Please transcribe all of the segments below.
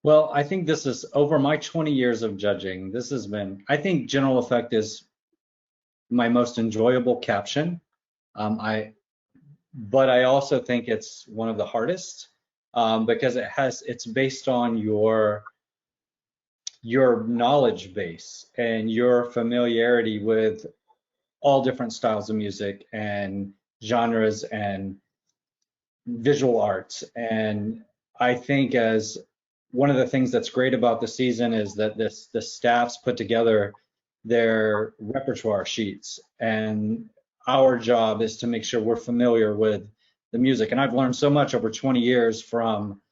Well, I think this is over my 20 years of judging. This has been, I think general effect is my most enjoyable caption. I, but I also think it's one of the hardest because it's based on your knowledge base and your familiarity with all different styles of music and genres and visual arts. And I think as one of the things that's great about the season is that the staffs put together their repertoire sheets, and our job is to make sure we're familiar with the music. And I've learned so much over 20 years from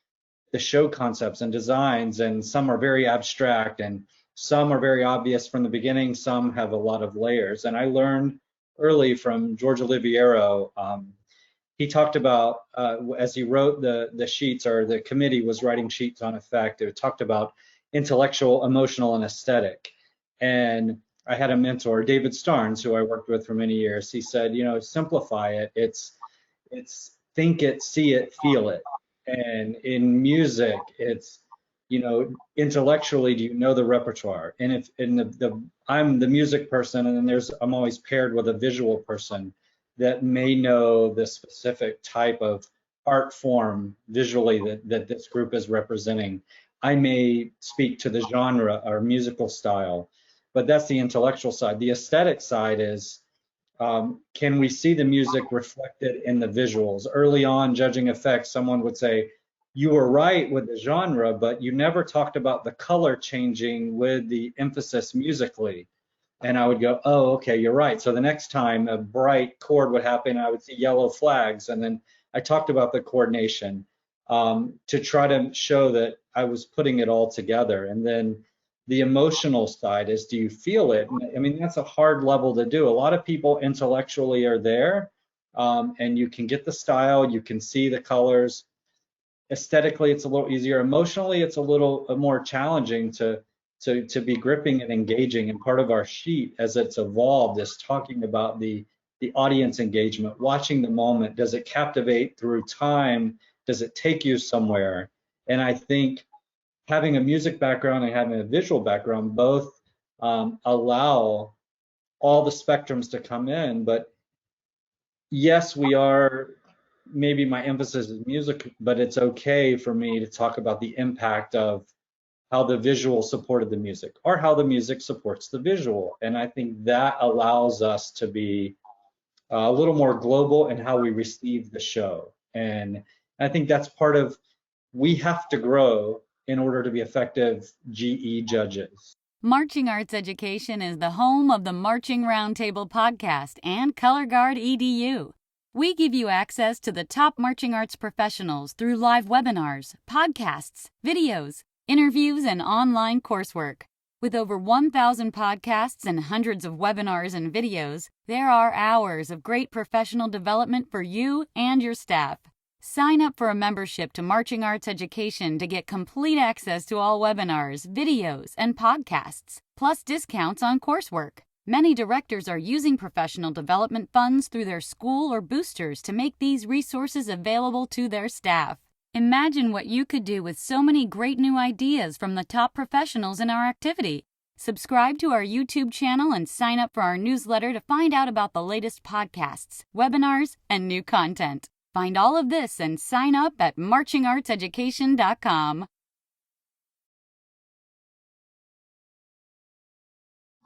the show concepts and designs, and some are very abstract and some are very obvious from the beginning, some have a lot of layers. And I learned early from George Oliviero. He talked about as he wrote the sheets, or the committee was writing sheets on effect, it talked about intellectual, emotional, and aesthetic. And I had a mentor, David Starnes, who I worked with for many years. He said, simplify it. It's think it, see it, feel it. And in music, it's, intellectually, do you know the repertoire? And if in I'm the music person, and then I'm always paired with a visual person that may know the specific type of art form visually that this group is representing. I may speak to the genre or musical style, but that's the intellectual side. The aesthetic side is, can we see the music reflected in the visuals? Early on, judging effects, someone would say, you were right with the genre, but you never talked about the color changing with the emphasis musically. And I would go, oh, okay, you're right. So the next time a bright chord would happen, I would see yellow flags. And then I talked about the coordination to try to show that I was putting it all together. And then the emotional side is, do you feel it? I mean, that's a hard level to do. A lot of people intellectually are there, and you can get the style, you can see the colors. Aesthetically, it's a little easier. Emotionally, it's a little more challenging to be gripping and engaging. And part of our sheet, as it's evolved, is talking about the audience engagement, watching the moment. Does it captivate through time? Does it take you somewhere? And I think having a music background and having a visual background both allow all the spectrums to come in. But yes, maybe my emphasis is music, but it's okay for me to talk about the impact of how the visual supported the music, or how the music supports the visual. And I think that allows us to be a little more global in how we receive the show. And I think that's part of, we have to grow in order to be effective GE judges. Marching Arts Education is the home of the Marching Roundtable podcast and Color Guard EDU. We give you access to the top marching arts professionals through live webinars, podcasts, videos, interviews, and online coursework. With over 1,000 podcasts and hundreds of webinars and videos, there are hours of great professional development for you and your staff. Sign up for a membership to Marching Arts Education to get complete access to all webinars, videos, and podcasts, plus discounts on coursework. Many directors are using professional development funds through their school or boosters to make these resources available to their staff. Imagine what you could do with so many great new ideas from the top professionals in our activity. Subscribe to our YouTube channel and sign up for our newsletter to find out about the latest podcasts, webinars, and new content. Find all of this and sign up at marchingartseducation.com.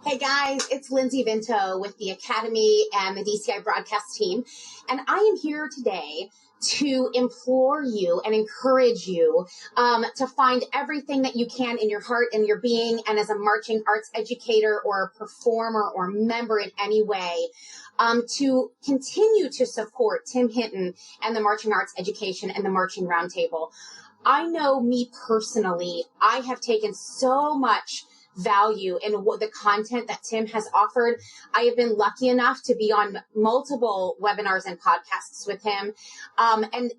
Hey guys, it's Lindsay Vinto with the Academy and the DCI broadcast team, and I am here today to implore you and encourage you to find everything that you can in your heart and your being, and as a marching arts educator or a performer or member in any way, to continue to support Tim Hinton and the Marching Arts Education and the Marching Roundtable. I know me personally, I have taken so much value in the content that Tim has offered. I have been lucky enough to be on multiple webinars and podcasts with him. And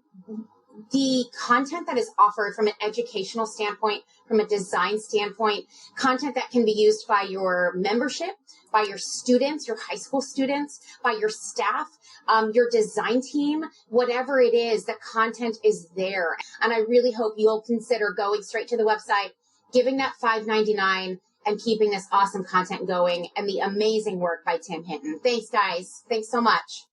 the content that is offered from an educational standpoint, from a design standpoint, content that can be used by your membership, by your students, your high school students, by your staff, your design team, whatever it is, the content is there. And I really hope you'll consider going straight to the website, giving that $5.99, and keeping this awesome content going and the amazing work by Tim Hinton. Thanks, guys. Thanks so much.